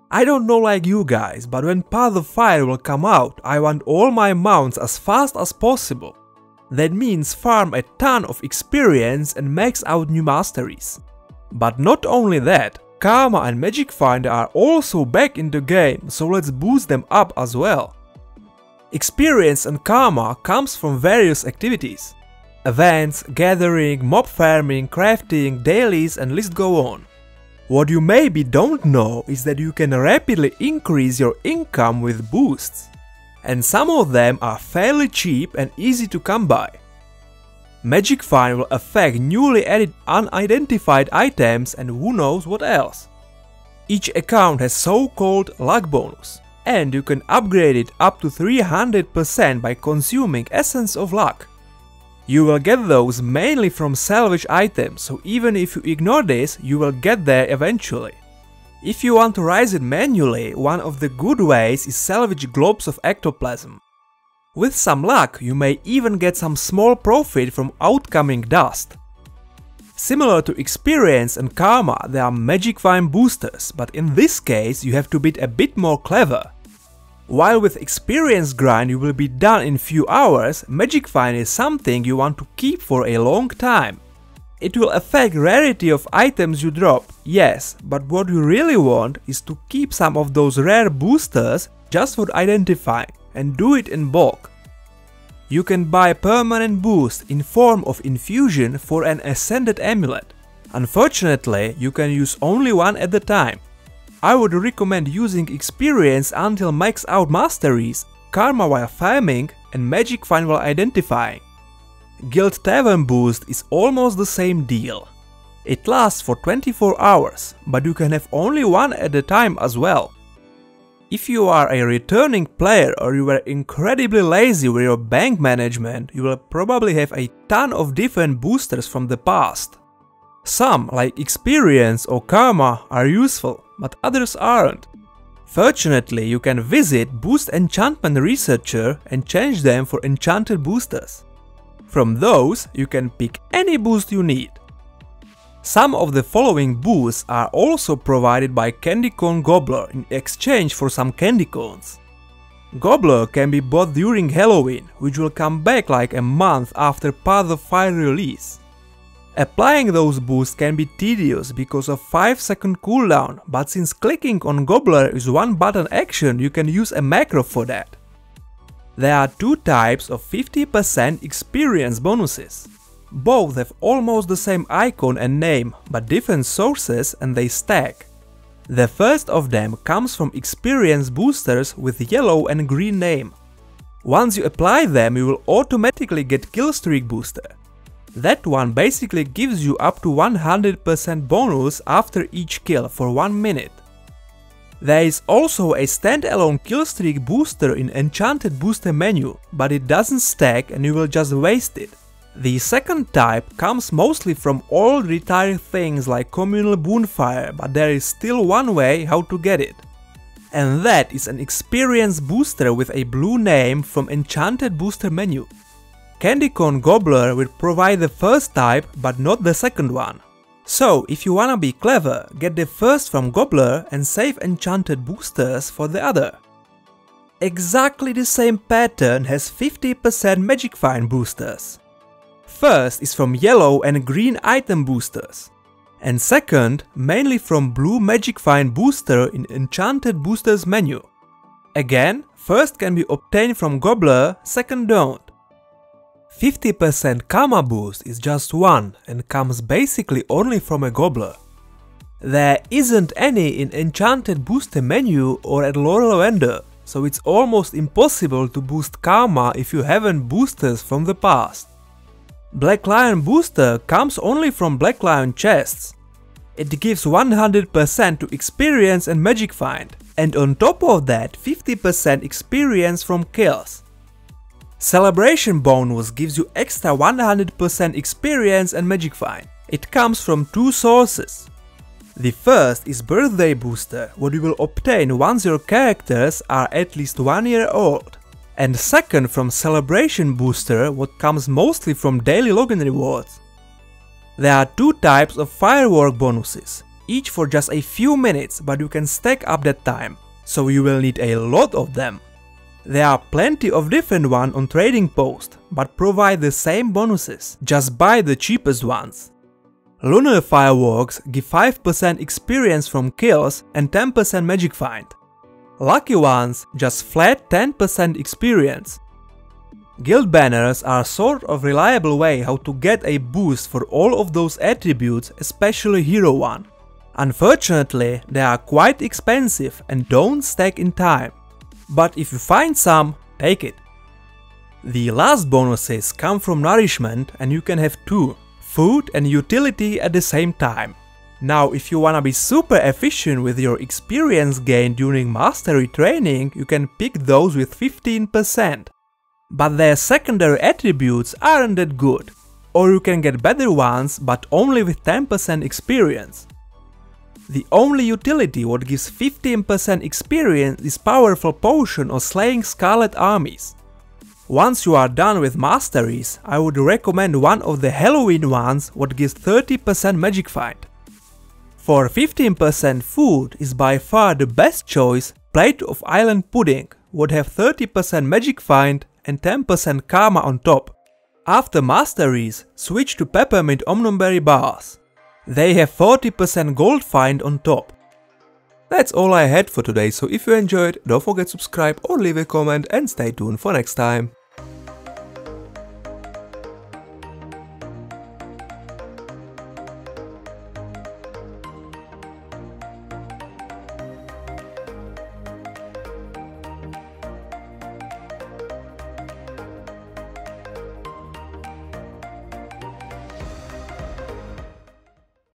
I don't know like you guys, but when Path of Fire will come out, I want all my mounts as fast as possible. That means farm a ton of experience and max out new masteries. But not only that, Karma and Magic Finder are also back in the game, so let's boost them up as well. Experience and Karma comes from various activities. Events, gathering, mob farming, crafting, dailies and list go on. What you maybe don't know is that you can rapidly increase your income with boosts. And some of them are fairly cheap and easy to come by. Magic Find will affect newly added unidentified items and who knows what else. Each account has so-called luck bonus, and you can upgrade it up to 300% by consuming Essence of Luck. You will get those mainly from salvage items, so even if you ignore this, you will get there eventually. If you want to rise it manually, one of the good ways is salvage globes of ectoplasm. With some luck, you may even get some small profit from outcoming dust. Similar to experience and karma, there are magic find boosters, but in this case you have to be a bit more clever. While with experience grind you will be done in few hours, magic find is something you want to keep for a long time. It will affect rarity of items you drop, yes, but what you really want is to keep some of those rare boosters just for identifying, and do it in bulk. You can buy permanent boost in form of infusion for an ascended amulet. Unfortunately, you can use only one at a time. I would recommend using experience until max out masteries, karma while farming and magic find while identifying. Guild Tavern boost is almost the same deal. It lasts for 24 hours, but you can have only one at a time as well. If you are a returning player or you were incredibly lazy with your bank management, you will probably have a ton of different boosters from the past. Some, like experience or karma, are useful, but others aren't. Fortunately, you can visit Boost Enchantment Researcher and change them for Enchanted Boosters. From those, you can pick any boost you need. Some of the following boosts are also provided by Candy Corn Gobbler in exchange for some candy cones. Gobbler can be bought during Halloween, which will come back like a month after Path of Fire release. Applying those boosts can be tedious because of 5-second cooldown, but since clicking on Gobbler is one button action, you can use a macro for that. There are two types of 50% experience bonuses. Both have almost the same icon and name, but different sources and they stack. The first of them comes from experience boosters with yellow and green name. Once you apply them, you will automatically get Killstreak booster. That one basically gives you up to 100% bonus after each kill for 1 minute. There is also a standalone Killstreak booster in Enchanted Booster menu, but it doesn't stack and you will just waste it. The second type comes mostly from old retired things like Communal Bonfire, but there is still one way how to get it. And that is an experience booster with a blue name from Enchanted Booster menu. Candy Corn Gobbler will provide the first type but not the second one. So if you wanna be clever, get the first from Gobbler and save Enchanted Boosters for the other. Exactly the same pattern has 50% Magic Find boosters. First is from yellow and green item boosters. And second, mainly from blue Magic Find booster in Enchanted Boosters menu. Again, first can be obtained from Gobbler, second don't. 50% Karma boost is just one and comes basically only from a Gobbler. There isn't any in Enchanted Booster menu or at Laurel Vendor, so it's almost impossible to boost Karma if you haven't boosters from the past. Black Lion booster comes only from Black Lion chests. It gives 100% to experience and magic find, and on top of that 50% experience from kills. Celebration bonus gives you extra 100% experience and magic find. It comes from two sources. The first is Birthday Booster, what you will obtain once your characters are at least 1 year old. And second from Celebration Booster, what comes mostly from daily login rewards. There are 2 types of firework bonuses, each for just a few minutes, but you can stack up that time, so you will need a lot of them. There are plenty of different ones on Trading Post, but provide the same bonuses, just buy the cheapest ones. Lunar fireworks give 5% experience from kills and 10% magic find. Lucky ones just flat 10% experience. Guild banners are sort of reliable way how to get a boost for all of those attributes, especially hero one. Unfortunately, they are quite expensive and don't stack in time. But if you find some, take it. The last bonuses come from Nourishment and you can have 2, food and utility at the same time. Now if you wanna be super efficient with your experience gain during mastery training, you can pick those with 15%. But their secondary attributes aren't that good. Or you can get better ones but only with 10% experience. The only utility what gives 15% experience is Powerful Potion or Slaying Scarlet Armies. Once you are done with masteries, I would recommend one of the Halloween ones what gives 30% magic find. For 15% food is by far the best choice Plate of Island Pudding, would have 30% magic find and 10% karma on top. After masteries, switch to Peppermint Omnumberry bars. They have 40% gold find on top. That's all I had for today, so if you enjoyed, don't forget to subscribe or leave a comment and stay tuned for next time.